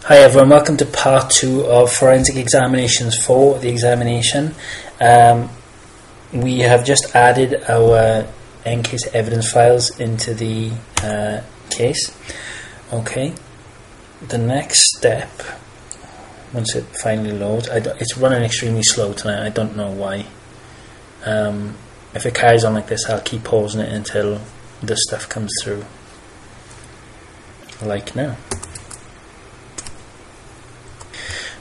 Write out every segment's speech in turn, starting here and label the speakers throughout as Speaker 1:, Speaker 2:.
Speaker 1: Hi everyone, welcome to part 2 of Forensic Examinations 4, the examination. We have just added our EnCase evidence files into the case. Okay, the next step, once it finally loads, it's running extremely slow tonight, I don't know why. If it carries on like this, I'll keep pausing it until the stuff comes through, like now.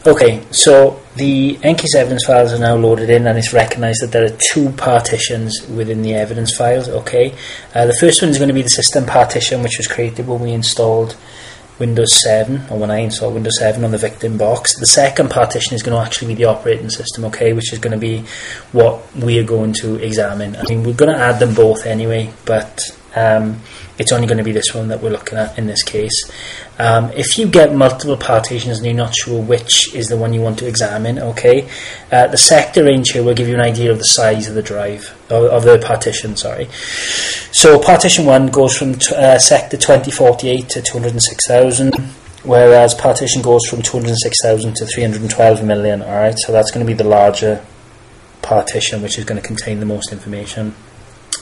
Speaker 1: Okay, so the EnCase evidence files are now loaded in, and it's recognised that there are two partitions within the evidence files. Okay, the first one is going to be the system partition, which was created when we installed Windows 7, or when I installed Windows 7 on the victim box. The second partition is going to actually be the operating system, okay, which is going to be what we are going to examine. I mean, we're going to add them both anyway, but it's only going to be this one that we're looking at in this case. If you get multiple partitions and you're not sure which is the one you want to examine, okay, the sector range here will give you an idea of the size of the drive, of the partition, sorry. So partition 1 goes from sector 2048 to 206,000, whereas partition goes from 206,000 to 312 million, alright, so that's going to be the larger partition, which is going to contain the most information.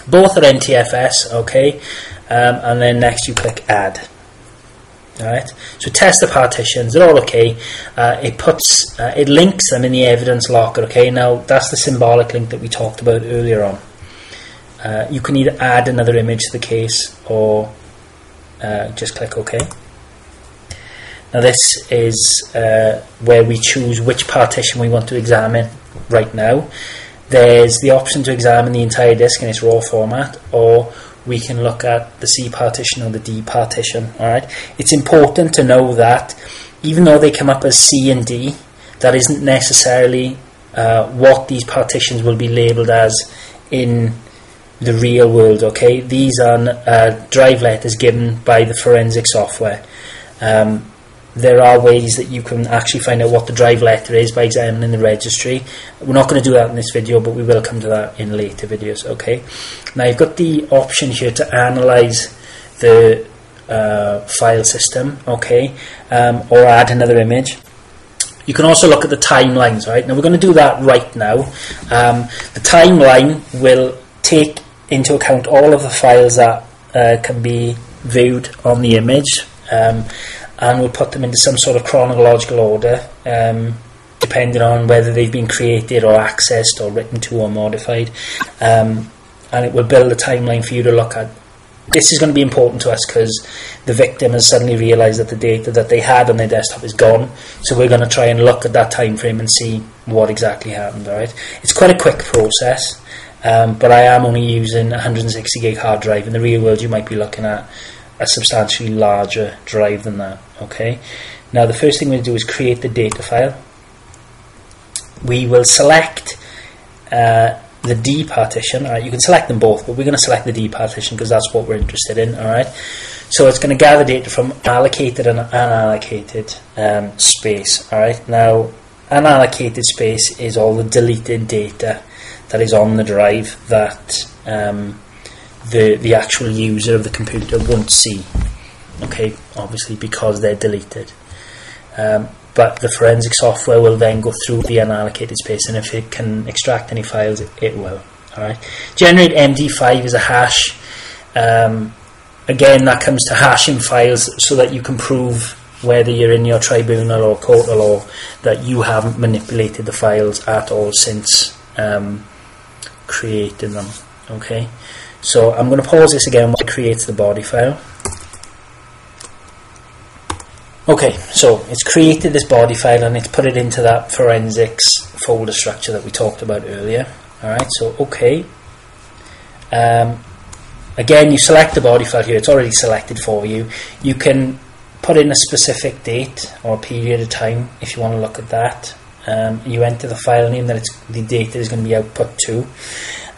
Speaker 1: Both are NTFS, okay, and then next you click add. Alright, so test the partitions, they're all okay. It links them in the evidence locker, okay. Now that's the symbolic link that we talked about earlier on. You can either add another image to the case or just click OK. Now this is where we choose which partition we want to examine right now. There's the option to examine the entire disk in its raw format, or we can look at the C partition or the D partition. Alright, it's important to know that even though they come up as C and D, that isn't necessarily what these partitions will be labelled as in the real world. Okay, these are drive letters given by the forensic software. There are ways that you can actually find out what the drive letter is by examining the registry. We're not going to do that in this video, but we will come to that in later videos. Okay. Now you've got the option here to analyze the file system, okay, or add another image. You can also look at the timelines. Right. Now we're going to do that right now. The timeline will take into account all of the files that can be viewed on the image. And we'll put them into some sort of chronological order, depending on whether they've been created or accessed or written to or modified. And it will build a timeline for you to look at. This is going to be important to us because the victim has suddenly realised that the data that they had on their desktop is gone. So we're going to try and look at that time frame and see what exactly happened. All right? It's quite a quick process, but I am only using a 160 gig hard drive. In the real world, you might be looking at a substantially larger drive than that. Okay, now the first thing we'll do is create the data file. We will select the D partition. Alright, you can select them both, but we're going to select the D partition because that's what we're interested in. Alright, so it's going to gather data from allocated and unallocated space. Alright, now unallocated space is all the deleted data that is on the drive that the actual user of the computer won't see, okay, obviously because they're deleted, but the forensic software will then go through the unallocated space, and if it can extract any files, it will. Alright, generate MD5 is a hash. Again, that comes to hashing files so that you can prove whether you're in your tribunal or court of law that you haven't manipulated the files at all since creating them. Okay, so I'm going to pause this again while it creates the body file. Okay, so it's created this body file and it's put it into that forensics folder structure that we talked about earlier. Alright, so okay. Again, you select the body file here, it's already selected for you. You can put in a specific date or period of time if you want to look at that. You enter the file name that the data is going to be output to,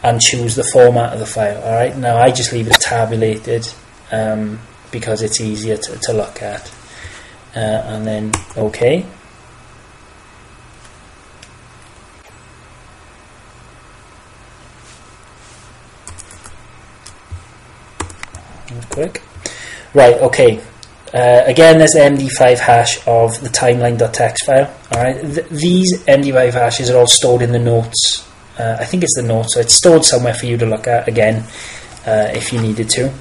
Speaker 1: and choose the format of the file. Alright, now I just leave it tabulated because it's easier to look at. And then OK. Quick. Right, okay. again, there's the MD5 hash of the timeline.txt file. Alright, these MD5 hashes are all stored in the notes. I think it's the notes, so it's stored somewhere for you to look at again if you needed to.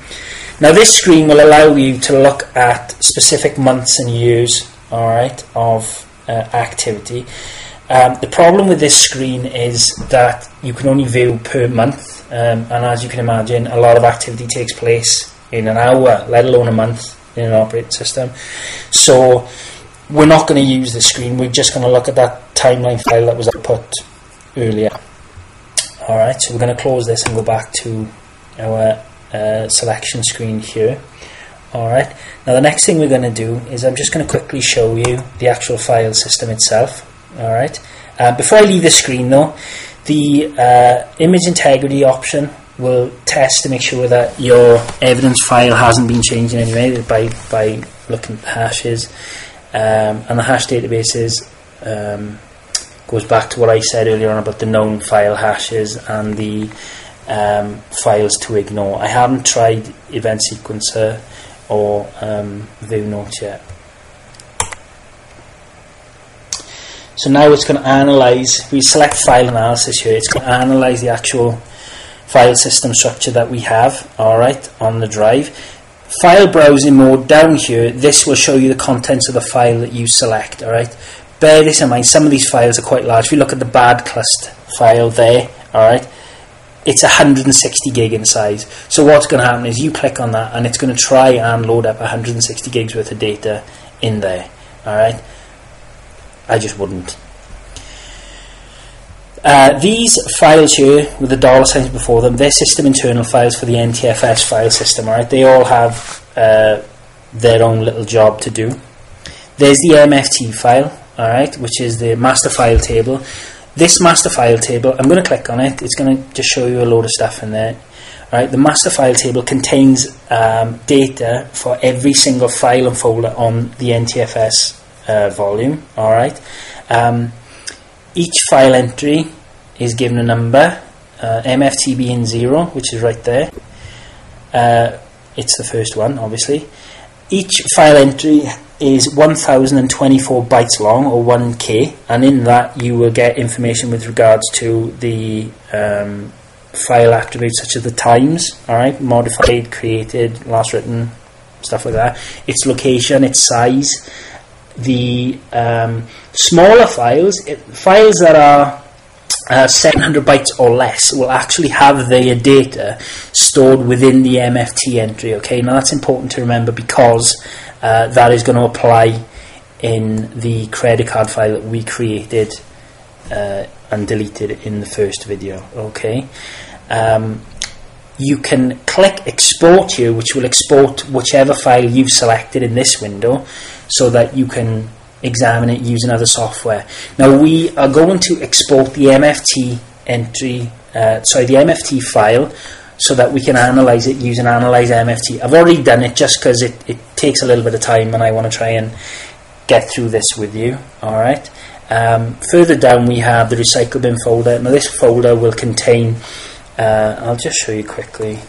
Speaker 1: Now this screen will allow you to look at specific months and years, alright, of activity. The problem with this screen is that you can only view per month, and as you can imagine, a lot of activity takes place in an hour, let alone a month in an operating system. So we're not going to use this screen, we're just going to look at that timeline file that was output earlier. Alright, so we're going to close this and go back to our selection screen here. Alright, now the next thing we're going to do is I'm just going to quickly show you the actual file system itself. Alright, before I leave the screen though, the image integrity option will test to make sure that your evidence file hasn't been changed in any way by looking at the hashes, and the hash databases goes back to what I said earlier on about the known file hashes and the files to ignore. I haven't tried Event Sequencer or View Notes yet. So now it's going to analyze, we select file analysis here, it's going to analyze the actual file system structure that we have, alright, on the drive. File browsing mode down here, this will show you the contents of the file that you select, alright. Bear this in mind, some of these files are quite large. If you look at the Badclust file there, alright, it's 160 gig in size. So what's going to happen is you click on that and it's going to try and load up 160 gigs worth of data in there, alright. I just wouldn't. These files here with the dollar signs before them, they're system internal files for the NTFS file system. Alright, they all have their own little job to do. There's the MFT file, alright, which is the master file table. This master file table, I'm going to click on it. It's going to just show you a load of stuff in there. Alright, the master file table contains data for every single file and folder on the NTFS volume. Alright, each file entry is given a number, MFT being 0, which is right there. It's the first one, obviously. Each file entry is 1024 bytes long, or 1K, and in that you will get information with regards to the file attributes such as the times, alright, modified, created, last written, stuff like that, its location, its size. The smaller files, files that are 700 bytes or less, will actually have their data stored within the MFT entry. Okay, now that's important to remember because that is going to apply in the credit card file that we created and deleted in the first video. Okay, you can click export here, which will export whichever file you've selected in this window, so that you can examine it using other software. Now we are going to export the MFT entry, the MFT file, so that we can analyze it using Analyze MFT. I've already done it just because it takes a little bit of time and I want to try and get through this with you. Alright. Further down we have the Recycle Bin folder. Now this folder will contain, I'll just show you quickly.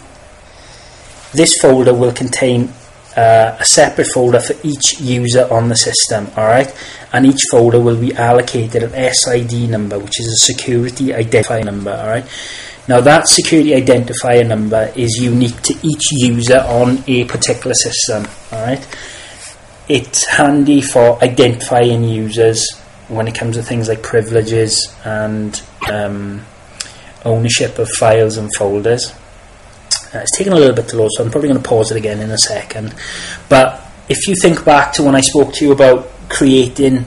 Speaker 1: This folder will contain a separate folder for each user on the system, alright, and each folder will be allocated an SID number, which is a security identifier number, alright. Now that security identifier number is unique to each user on a particular system, alright. It's handy for identifying users when it comes to things like privileges and ownership of files and folders. It's taking a little bit to load, so I'm probably going to pause it again in a second. But if you think back to when I spoke to you about creating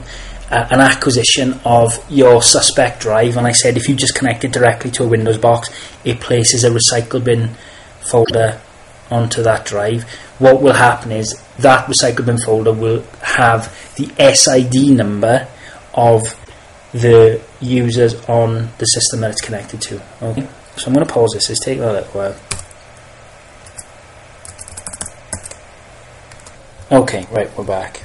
Speaker 1: an acquisition of your suspect drive, and I said if you just connect it directly to a Windows box, it places a Recycle Bin folder onto that drive. What will happen is that Recycle Bin folder will have the SID number of the users on the system that it's connected to. Okay, so I'm going to pause this. It's taking a little while. Okay, right, we're back.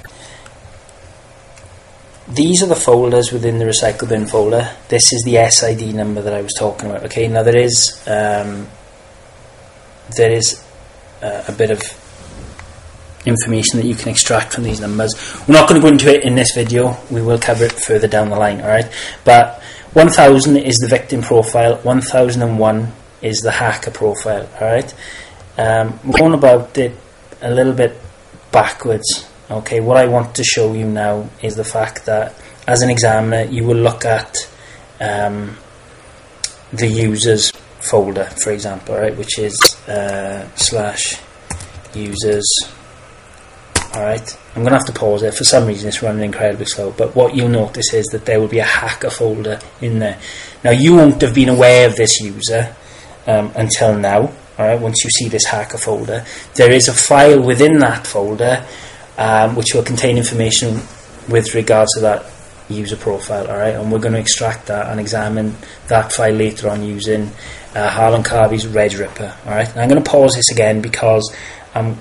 Speaker 1: These are the folders within the Recycle Bin folder. This is the SID number that I was talking about. Okay, now there is a bit of information that you can extract from these numbers. We're not going to go into it in this video. We will cover it further down the line, alright? But 1000 is the victim profile, 1001 is the hacker profile, alright? We're going about it a little bit backwards. Okay, what I want to show you now is the fact that as an examiner you will look at the users folder, for example, right, which is /users. Alright, I'm going to have to pause it. For some reason it's running incredibly slow, but what you'll notice is that there will be a hacker folder in there. Now you won't have been aware of this user until now. Alright, once you see this hacker folder, there is a file within that folder which will contain information with regards to that user profile, alright, and we're going to extract that and examine that file later on using Harlan Carvey's RegRipper. Alright, and I'm going to pause this again because I'm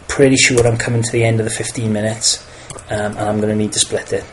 Speaker 1: pretty sure I'm coming to the end of the 15 minutes and I'm going to need to split it.